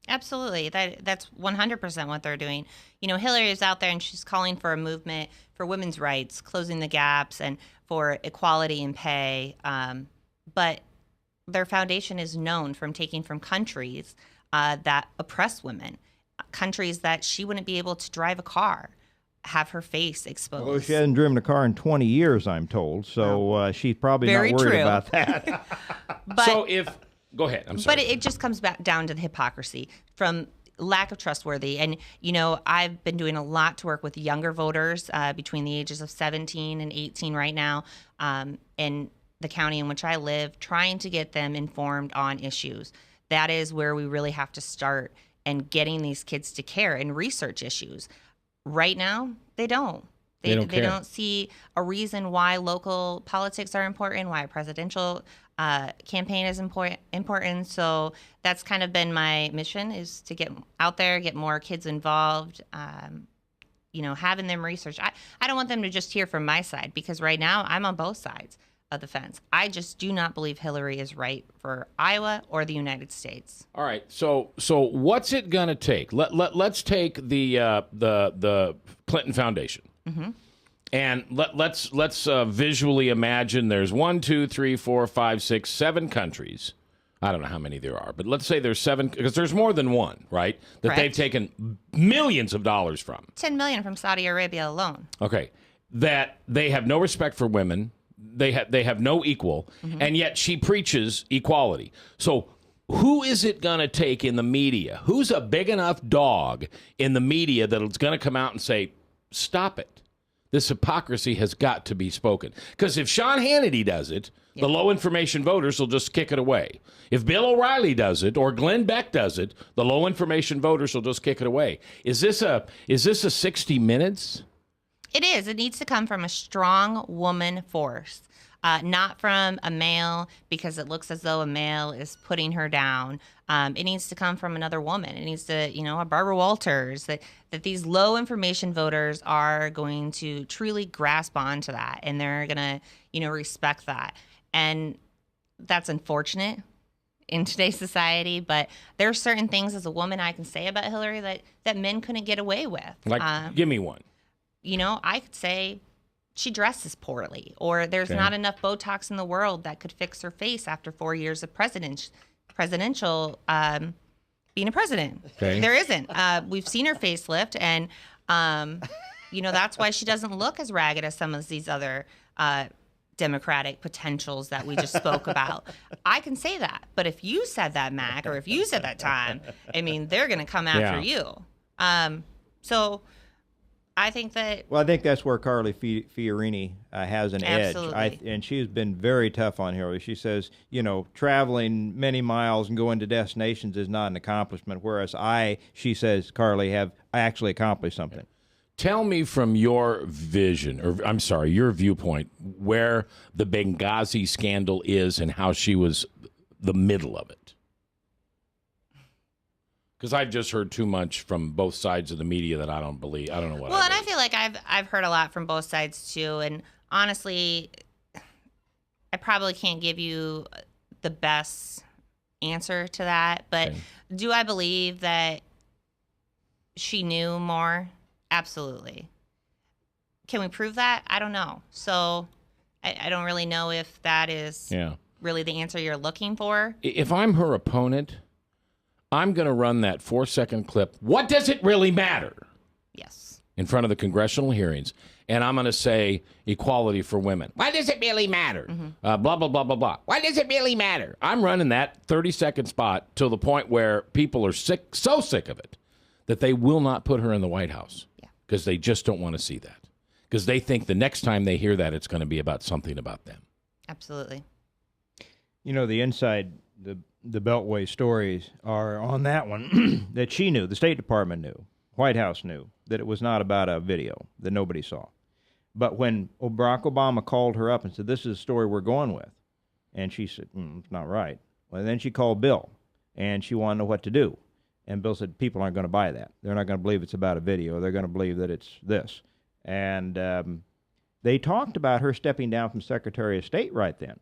E: Absolutely. That's 100% what they're doing. You know, Hillary is out there and she's calling for a movement for women's rights, closing the gaps, and for equality in pay. But their foundation is known from taking from countries that oppress women, countries that she wouldn't be able to drive a car, have her face exposed.
D: Well, she hasn't driven a car in 20 years, I'm told, so she's probably
E: Very
D: not worried
E: true.
D: about that.
E: But,
C: so go ahead, I'm sorry.
E: But it just comes back down to the hypocrisy from lack of trustworthy. And, you know, I've been doing a lot to work with younger voters between the ages of 17 and 18 right now in the county in which I live, trying to get them informed on issues. That is where we really have to start, and getting these kids to care and research issues. Right now, they don't. They don't see a reason why local politics are important, why a presidential campaign is important. So that's kind of been my mission, is to get out there, get more kids involved, you know, having them research. I don't want them to just hear from my side, because right now I'm on both sides of the fence. I just do not believe Hillary is right for Iowa or the United States.
C: All right. So what's it going to take? Let's take the Clinton Foundation. Mm-hmm. And let's visually imagine there's 1, 2, 3, 4, 5, 6, 7 countries. I don't know how many there are, but let's say there's 7, because there's more than one, right? That
E: Correct.
C: They've taken millions of dollars from.
E: $10 million from Saudi Arabia alone.
C: Okay. That they have no respect for women. They have no equal, mm-hmm. and yet she preaches equality. So who is it going to take in the media? Who's a big enough dog in the media that's going to come out and say, stop it? This hypocrisy has got to be spoken. Because if Sean Hannity does it, the low information voters will just kick it away. If Bill O'Reilly does it or Glenn Beck does it, the low information voters will just kick it away. Is this a 60 Minutes?
E: It is. It needs to come from a strong woman force, not from a male, because it looks as though a male is putting her down. It needs to come from another woman. It needs to, you know, a Barbara Walters, that these low information voters are going to truly grasp onto that, and they're going to, you know, respect that. And that's unfortunate in today's society, but there are certain things as a woman I can say about Hillary that men couldn't get away with.
C: Like, give me one.
E: You know, I could say she dresses poorly, or there's not enough Botox in the world that could fix her face after 4 years of presidential being a president. Okay. There isn't. We've seen her facelift, and you know, that's why she doesn't look as ragged as some of these other Democratic potentials that we just spoke about. I can say that, but if you said that, Mac, or if you said that, Tom, I mean, they're going to come after you. So I think that...
D: Well, I think that's where Carly Fiorini has an edge. And she's been very tough on Hillary. She says, you know, traveling many miles and going to destinations is not an accomplishment, whereas she says, Carly, I actually accomplished something.
C: Tell me from your vision, or I'm sorry, your viewpoint, where the Benghazi scandal is and how she was the middle of it. Because I've just heard too much from both sides of the media that I don't believe. I don't know what.
E: Well, and I feel like I've heard a lot from both sides too. And honestly, I probably can't give you the best answer to that. But do I believe that she knew more? Absolutely. Can we prove that? I don't know. So I don't really know if that is really the answer you're looking for.
C: If I'm her opponent, I'm going to run that 4-second clip. What does it really matter?
E: Yes.
C: In front of the congressional hearings. And I'm going to say equality for women. Why does it really matter? Mm-hmm. Blah, blah, blah, blah, blah. Why does it really matter? I'm running that 30-second spot to the point where people are so sick of it, that they will not put her in the White House. Because they just don't want to see that. Because they think the next time they hear that, it's going to be about something about them.
E: Absolutely.
D: You know, the inside, the Beltway stories are on that one that she knew, the State Department knew, White House knew, that it was not about a video that nobody saw. But when Barack Obama called her up and said, this is the story we're going with, and she said, it's not right. Well, then she called Bill, and she wanted to know what to do. And Bill said, people aren't going to buy that. They're not going to believe it's about a video. They're going to believe that it's this. And they talked about her stepping down from Secretary of State right then.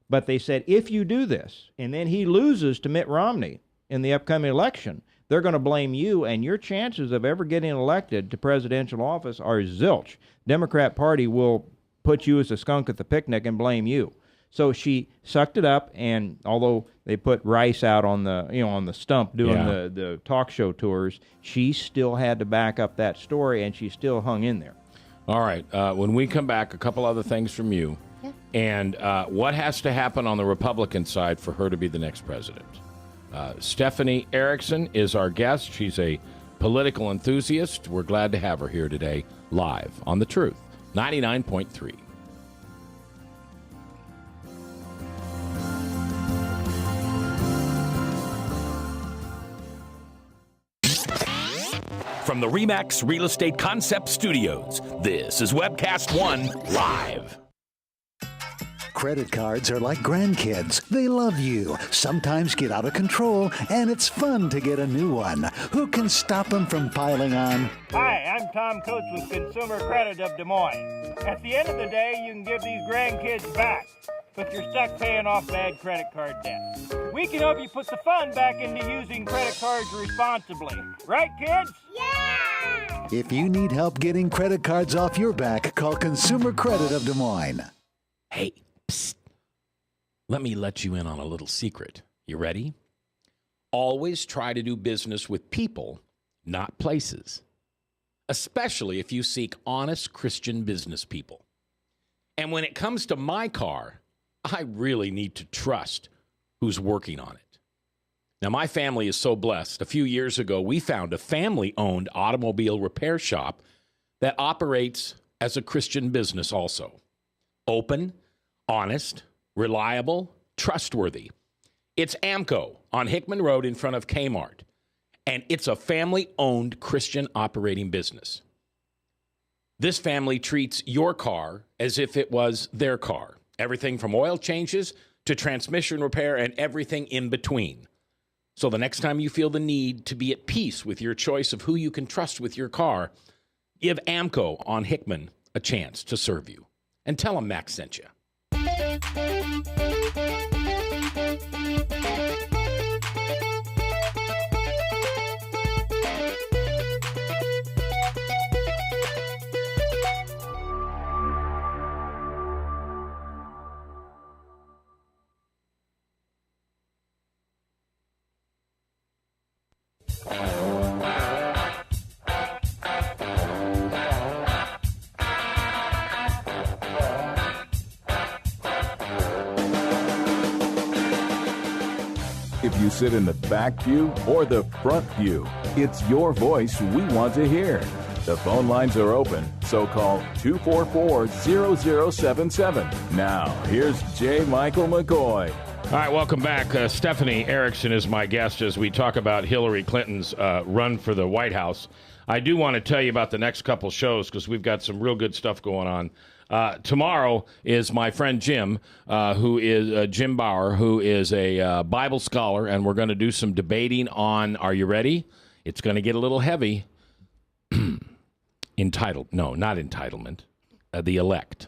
D: But they said, if you do this, and then he loses to Mitt Romney in the upcoming election, they're going to blame you, and your chances of ever getting elected to presidential office are zilch. Democrat Party will put you as a skunk at the picnic and blame you. So she sucked it up, and although they put Rice out on the stump doing the talk show tours, she still had to back up that story, and she still hung in there.
C: All right. When we come back, a couple other things from you. Yeah. And what has to happen on the Republican side for her to be the next president? Stephanie Erickson is our guest. She's a political enthusiast. We're glad to have her here today, live on The Truth, 99.3.
H: From the RE/MAX Real Estate Concept Studios, this is Webcast One Live.
F: Credit cards are like grandkids. They love you, sometimes get out of control, and it's fun to get a new one. Who can stop them from piling on?
G: Hi, I'm Tom Coates with Consumer Credit of Des Moines. At the end of the day, you can give these grandkids back, but you're stuck paying off bad credit card debt. We can help you put the fun back into using credit cards responsibly. Right, kids?
F: Yeah! If you need help getting credit cards off your back, call Consumer Credit of Des Moines.
C: Hey, psst. Let me let you in on a little secret. You ready? Always try to do business with people, not places. Especially if you seek honest Christian business people. And when it comes to my car, I really need to trust who's working on it. Now, my family is so blessed. A few years ago, we found a family-owned automobile repair shop that operates as a Christian business also. Open, honest, reliable, trustworthy. It's AMCO on Hickman Road in front of Kmart, and it's a family-owned Christian operating business. This family treats your car as if it was their car. Everything from oil changes to transmission repair and everything in between. So the next time you feel the need to be at peace with your choice of who you can trust with your car, give AMCO on Hickman a chance to serve you. And tell them Max sent you.
I: If you sit in the back pew or the front pew, it's your voice we want to hear. The phone lines are open, so call 244-0077. Now, here's J. Michael McCoy.
C: All right, welcome back. Stephanie Erickson is my guest as we talk about Hillary Clinton's run for the White House. I do want to tell you about the next couple shows because we've got some real good stuff going on. Tomorrow is my friend Jim, who is Jim Bauer, who is a Bible scholar, and we're going to do some debating on, are you ready? It's going to get a little heavy. Entitlement. The elect.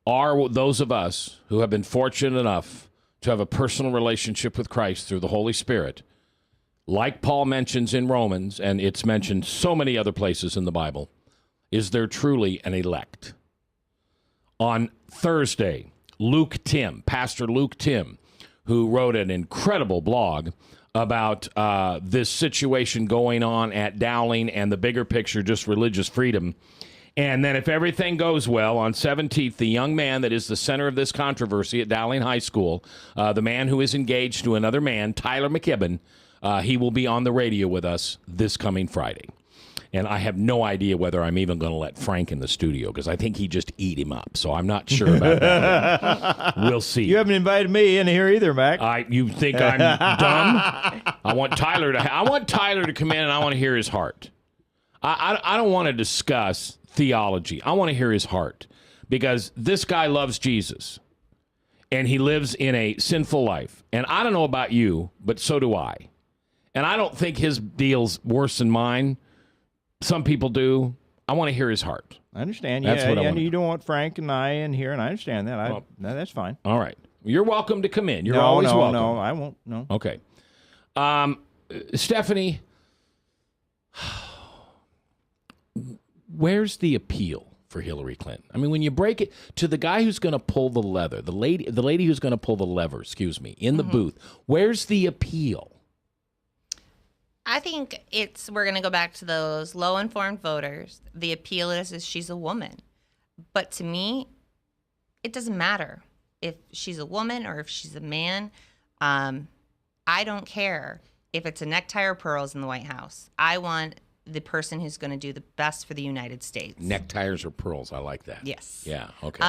C: Are those of us who have been fortunate enough to have a personal relationship with Christ through the Holy Spirit, like Paul mentions in Romans, and it's mentioned so many other places in the Bible, is there truly an elect? On Thursday, Pastor Luke Tim, who wrote an incredible blog about this situation going on at Dowling and the bigger picture, just religious freedom. And then if everything goes well, on 17th, the young man that is the center of this controversy at Dowling High School, the man who is engaged to another man, Tyler McKibben, he will be on the radio with us this coming Friday. And I have no idea whether I'm even going to let Frank in the studio because I think he just eat him up. So I'm not sure about that. We'll see.
D: You haven't invited me in here either, Mac.
C: You think I'm dumb? I want Tyler to come in and I want to hear his heart. I don't want to discuss theology. I want to hear his heart because this guy loves Jesus and he lives in a sinful life. And I don't know about you, but so do I. And I don't think his deal's worse than mine. Some people do. I want to hear his heart.
D: I understand.
C: That's what I want.
D: You don't want Frank and I in here, and I understand that. No, that's fine.
C: All right. You're welcome to come in. You're always welcome.
D: No, I won't. No.
C: Okay. Stephanie, where's the appeal for Hillary Clinton? I mean, when you break it to the guy who's going to pull the leather, the lady who's going to pull the lever, in the booth, where's the appeal?
E: I think we're going to go back to those low-informed voters. The appeal is she's a woman. But to me, it doesn't matter if she's a woman or if she's a man. I don't care if it's a necktie or pearls in the White House. I want the person who's going to do the best for the United States.
C: Neckties or pearls? I like that.
E: Yes.
C: Yeah. Okay.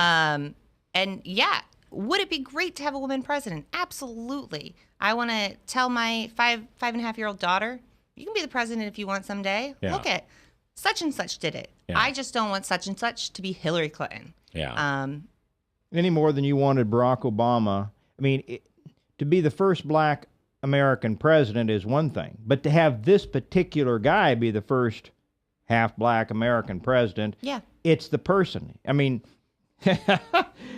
E: And yeah, would it be great to have a woman president? Absolutely. I want to tell my 5.5-year-old daughter, you can be the president if you want someday.
C: Yeah.
E: Look at such and such did it.
C: Yeah.
E: I just don't want such and such to be Hillary Clinton.
C: Yeah.
D: Any more than you wanted Barack Obama. I mean, to be the first black American president is one thing, but to have this particular guy be the first half-black American president, it's the person. I mean,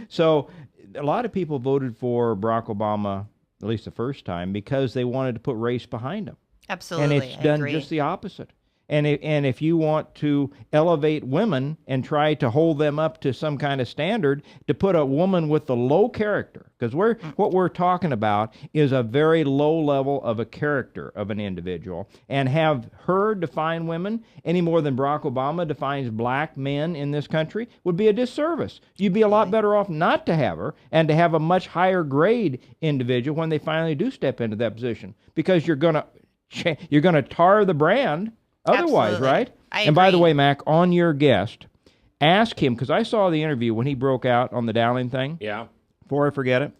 D: so a lot of people voted for Barack Obama, at least the first time, because they wanted to put race behind him.
E: Absolutely,
D: and it's done just the opposite. And if you want to elevate women and try to hold them up to some kind of standard, to put a woman with the low character, because what we're talking about is a very low level of a character of an individual, and have her define women any more than Barack Obama defines black men in this country would be a disservice. You'd be a lot better off not to have her and to have a much higher grade individual when they finally do step into that position, because you're gonna tar the brand. Otherwise,
E: Absolutely.
D: right?
E: I
D: and by the
E: agree.
D: way, Mac, on your guest, ask him, because I saw the interview when he broke out on the Dowling thing.
C: Yeah.
D: Before I forget it,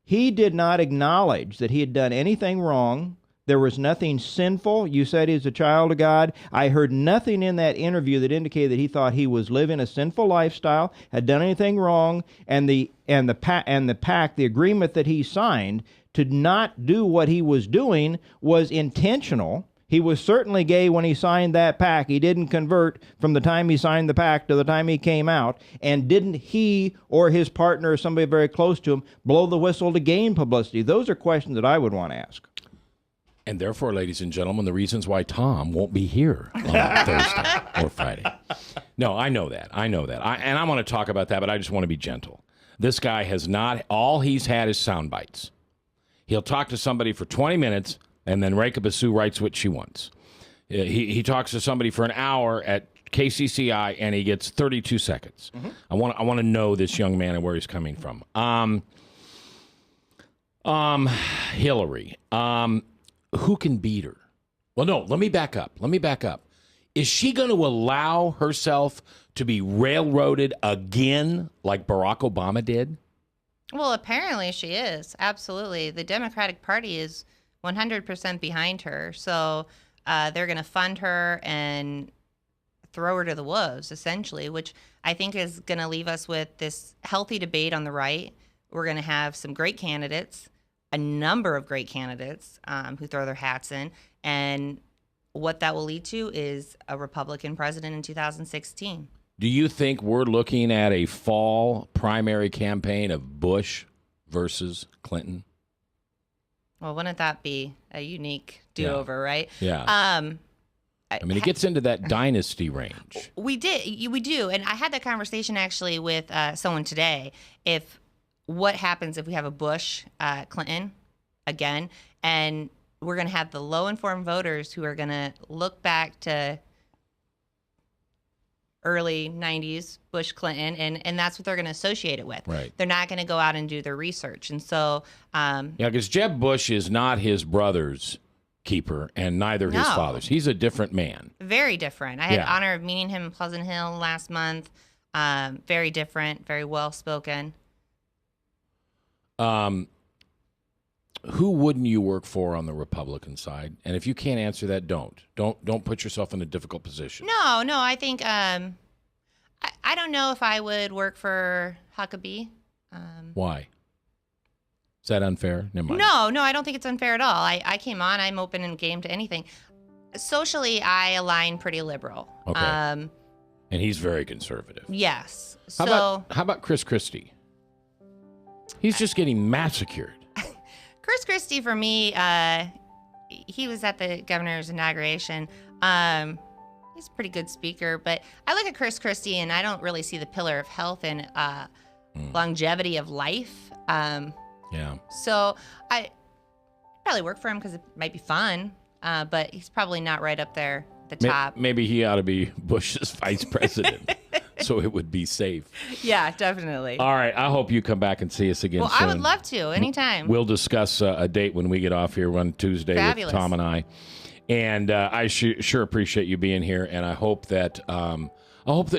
D: he did not acknowledge that he had done anything wrong. There was nothing sinful. You said he's a child of God. I heard nothing in that interview that indicated that he thought he was living a sinful lifestyle, had done anything wrong, and the pact, the agreement that he signed to not do what he was doing was intentional. He was certainly gay when he signed that pact. He didn't convert from the time he signed the pact to the time he came out. And didn't he or his partner or somebody very close to him blow the whistle to gain publicity? Those are questions that I would want to ask.
C: And therefore, ladies and gentlemen, the reasons why Tom won't be here on Thursday or Friday. No, I know that. And I want to talk about that, but I just want to be gentle. This guy has not, all he's had is sound bites. He'll talk to somebody for 20 minutes, and then Rekha Basu writes what she wants. He talks to somebody for an hour at KCCI, and he gets 32 seconds. Mm-hmm. I want to know this young man and where he's coming from. Hillary. Who can beat her? Well, no, let me back up. Is she going to allow herself to be railroaded again like Barack Obama did?
E: Well, apparently she is. Absolutely. The Democratic Party is 100% behind her. So they're going to fund her and throw her to the wolves, essentially, which I think is going to leave us with this healthy debate on the right. We're going to have some great candidates, a number of great candidates who throw their hats in. And what that will lead to is a Republican president in 2016.
C: Do you think we're looking at a fall primary campaign of Bush versus Clinton?
E: Well, wouldn't that be a unique do-over, right?
C: Yeah. I mean, it gets into that dynasty range.
E: We do. And I had that conversation actually with someone today. What happens if we have a Bush Clinton again, and we're going to have the low-informed voters who are going to look back to early 90s Bush Clinton, and that's what they're going to associate it with.
C: Right.
E: They're not going to go out and do their research. And so
C: because Jeb Bush is not his brother's keeper and neither his father's. He's a different man.
E: Very different. I had the honor of meeting him in Pleasant Hill last month. Very different, very well-spoken.
C: Who wouldn't you work for on the Republican side? And if you can't answer that, don't put yourself in a difficult position.
E: No. I think I don't know if I would work for Huckabee.
C: Why? Is that unfair? Never mind.
E: No, I don't think it's unfair at all. I came on. I'm open and game to anything. Socially, I align pretty liberal.
C: Okay. And he's very conservative.
E: Yes.
C: How about Chris Christie? He's just getting massacred.
E: Chris Christie, for me, he was at the governor's inauguration. He's a pretty good speaker, but I look at Chris Christie and I don't really see the pillar of health and longevity of life.
C: Yeah.
E: So I probably work for him because it might be fun, but he's probably not right up there at the top.
C: Maybe he ought to be Bush's vice president. so it would be safe.
E: Yeah, definitely.
C: All right. I hope you come back and see us again soon.
E: I would love to, anytime.
C: We'll discuss a date when we get off here on Tuesday with Tom and I. And I sure appreciate you being here, and I hope that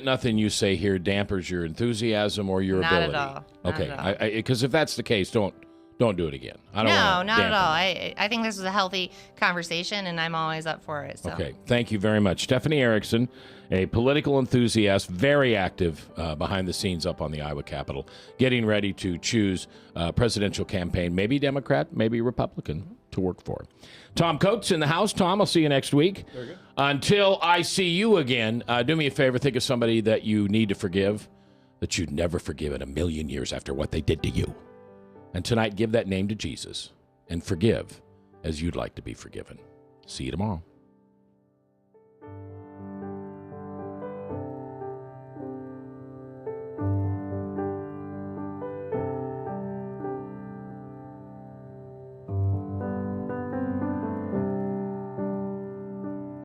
C: nothing you say here dampers your enthusiasm or your ability.
E: Not at all.
C: Okay, because if that's the case, don't do it again.
E: No, not at all. I think this was a healthy conversation, and I'm always up for it. So.
C: Okay, thank you very much. Stephanie Erickson, a political enthusiast, very active behind the scenes up on the Iowa Capitol, getting ready to choose a presidential campaign, maybe Democrat, maybe Republican, to work for. Tom Coates in the house. Tom, I'll see you next week. Very good. Until I see you again, do me a favor, think of somebody that you need to forgive, that you'd never forgive in a million years after what they did to you. And tonight, give that name to Jesus and forgive as you'd like to be forgiven. See you tomorrow.